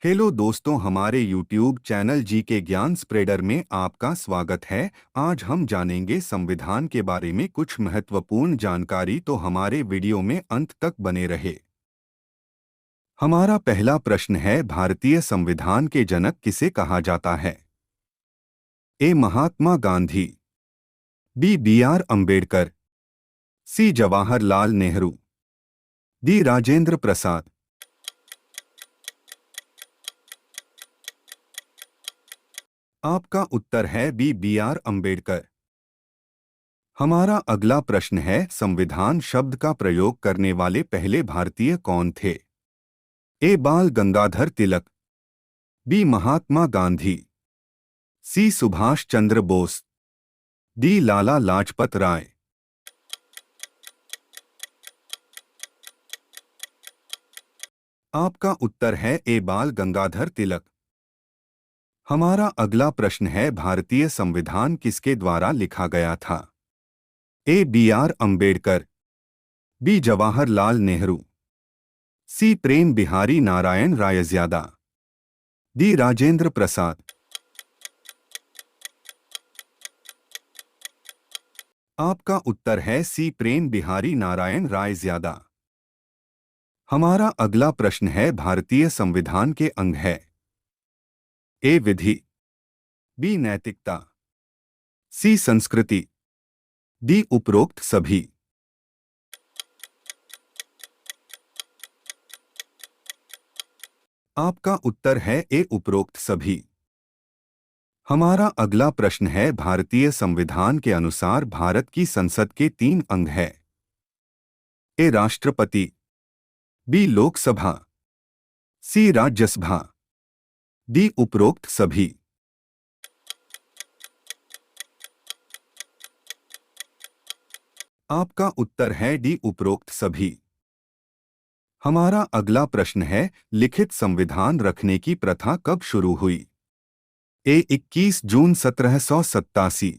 Hello दोस्तों, हमारे YouTube channel जी के ज्ञान स्प्रेडर में आपका स्वागत है। आज हम जानेंगे संविधान के बारे में कुछ महत्वपूर्ण जानकारी, तो हमारे वीडियो में अंत तक बने रहे। हमारा पहला प्रश्न है, भारतीय संविधान के जनक किसे कहा जाता है? A. Mahatma Gandhi, B. R. Ambedkar, C. Jawaharlal Nehru, D. Rajendra Prasad. आपका उत्तर है बी. आर. अम्बेडकर। हमारा अगला प्रश्न है, संविधान शब्द का प्रयोग करने वाले पहले भारतीय कौन थे? ए. बाल गंगाधर तिलक, बी. महात्मा गांधी, सी. सुभाष चंद्र बोस, डी. लाला लाजपत राय। आपका उत्तर है ए. बाल गंगाधर तिलक। हमारा अगला प्रश्न है, भारतीय संविधान किसके द्वारा लिखा गया था? A. B. R. Ambedkar, B. Jawaharlal Nehru, C. Prem Bihari Narayan Raizada, D. Rajendra Prasad. आपका उत्तर है सी. प्रेम बिहारी नारायण रायज़्यादा। हमारा अगला प्रश्न है, भारतीय संविधान के अंग है? ए. विधि, बी. नैतिकता, सी. संस्कृति, डी. उपरोक्त सभी। आपका उत्तर है ए. उपरोक्त सभी। हमारा अगला प्रश्न है, भारतीय संविधान के अनुसार भारत की संसद के 3 अंग हैं? ए. राष्ट्रपति, बी. लोकसभा, सी. राज्यसभा, डी. उपरोक्त सभी। आपका उत्तर है डी. उपरोक्त सभी। हमारा अगला प्रश्न है, लिखित संविधान रखने की प्रथा कब शुरू हुई? ए. 21 जून 1787,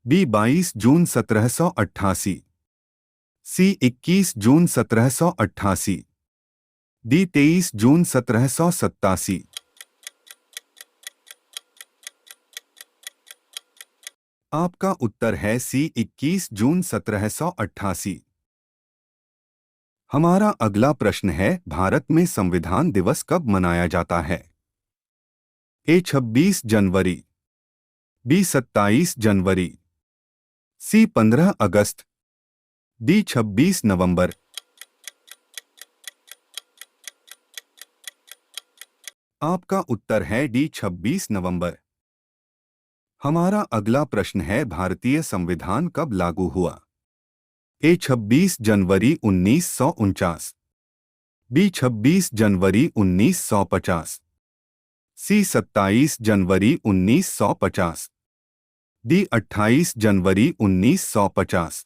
बी. 22 जून 1788, सी. 21 जून 1788, डी. 23 जून 1787। आपका उत्तर है सी. 21 जून 1788। हमारा अगला प्रश्न है, भारत में संविधान दिवस कब मनाया जाता है? ए. 26 जनवरी, बी. 27 जनवरी, सी. 15 अगस्त, डी. 26 नवंबर। आपका उत्तर है डी. 26 नवंबर। हमारा अगला प्रश्न है, भारतीय संविधान कब लागू हुआ? ए. 26 जनवरी 1949, बी. 26 जनवरी 1950, सी. 27 जनवरी 1950, डी. 28 जनवरी 1950।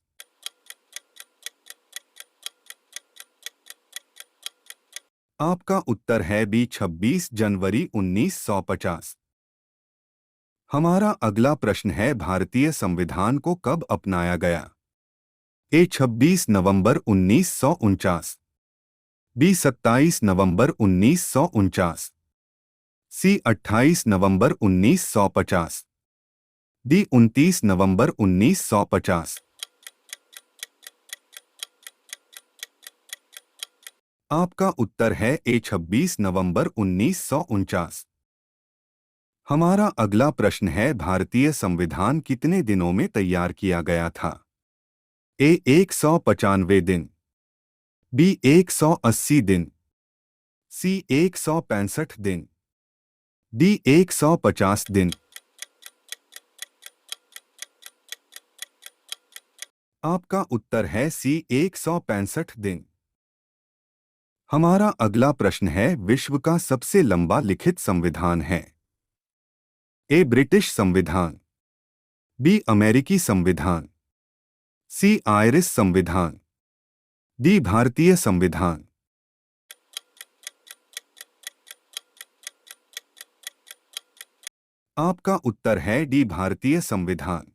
आपका उत्तर है बी. 26 जनवरी 1950। हमारा अगला प्रश्न है, भारतीय संविधान को कब अपनाया गया? ए. 26 नवंबर 1949, बी. 27 नवंबर 1949, सी. 28 नवंबर 1950, डी. 29 नवंबर 1950। आपका उत्तर है ए. 26 नवंबर 1949। हमारा अगला प्रश्न है, भारतीय संविधान कितने दिनों में तैयार किया गया था? ए. 195 दिन, बी. 180 दिन, सी. 165 दिन, डी. 150 दिन। आपका उत्तर है सी. 165 दिन। हमारा अगला प्रश्न है, विश्व का सबसे लंबा लिखित संविधान है? ए. ब्रिटिश संविधान, बी. अमेरिकी संविधान, सी. आयरिश संविधान, डी. भारतीय संविधान। आपका उत्तर है डी. भारतीय संविधान।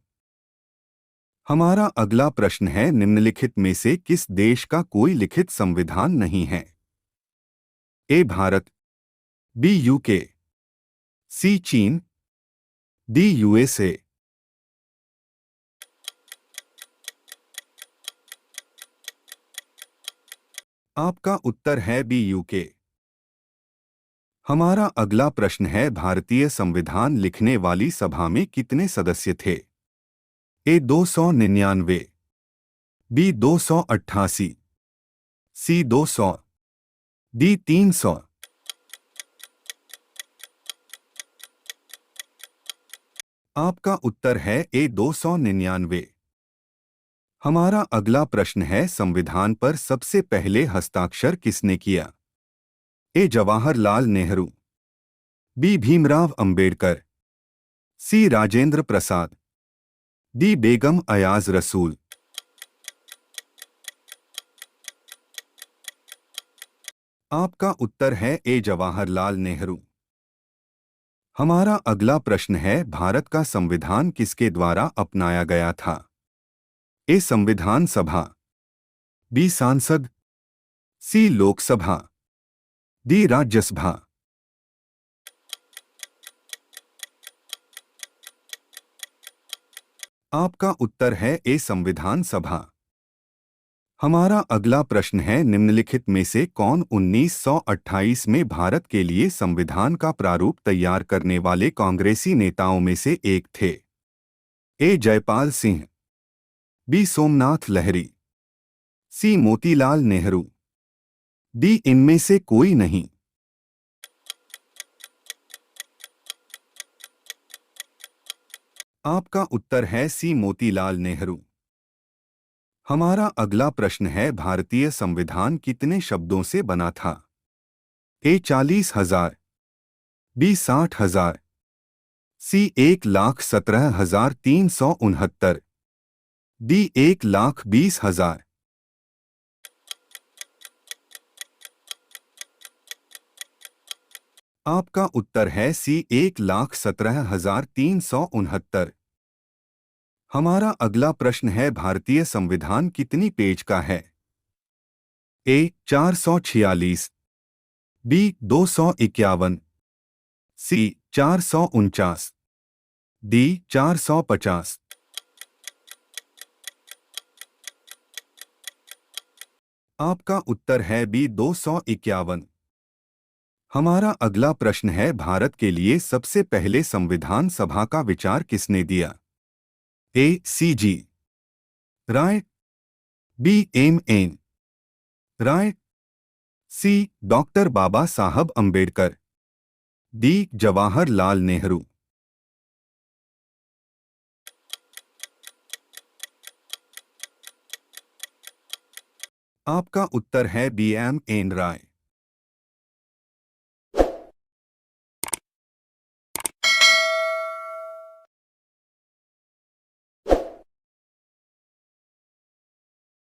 हमारा अगला प्रश्न है, निम्नलिखित में से किस देश का कोई लिखित संविधान नहीं है? ए. भारत, बी यूके, सी चीन, डी यूएसए। आपका उत्तर है बी यूके। हमारा अगला प्रश्न है, भारतीय संविधान लिखने वाली सभा में कितने सदस्य थे? ए 299, बी 288, सी 200, डी 300। आपका उत्तर है ए 299। हमारा अगला प्रश्न है, संविधान पर सबसे पहले हस्ताक्षर किसने किया? ए जवाहरलाल नेहरू, बी भीमराव अंबेडकर, सी राजेंद्र प्रसाद, डी बेगम अयाज रसूल। आपका उत्तर है ए जवाहरलाल नेहरू। हमारा अगला प्रश्न है, भारत का संविधान किसके द्वारा अपनाया गया था? ए संविधान सभा, बी सांसद, सी लोकसभा, डी राज्यसभा। आपका उत्तर है ए संविधान सभा। हमारा अगला प्रश्न है, निम्नलिखित में से कौन 1928 में भारत के लिए संविधान का प्रारूप तैयार करने वाले कांग्रेसी नेताओं में से एक थे? ए जयपाल सिंह, बी सोमनाथ लहरी, सी मोतीलाल नेहरू, डी इनमें से कोई नहीं। आपका उत्तर है सी मोतीलाल नेहरू। हमारा अगला प्रश्न है, भारतीय संविधान कितने शब्दों से बना था? ए 40,000, बी 60,000, सी 1,17,369, डी 1,20,000। आपका उत्तर है सी 1,17,369। हमारा अगला प्रश्न है, भारतीय संविधान कितनी पेज का है? ए 446, बी 251, सी 449, डी 450। आपका उत्तर है बी 251। हमारा अगला प्रश्न है, भारत के लिए सबसे पहले संविधान सभा का विचार किसने दिया? ए सी जी राय, बी एम एन राय, सी डॉक्टर बाबा साहब अंबेडकर, डी जवाहरलाल नेहरू। आपका उत्तर है बी एम एन राय।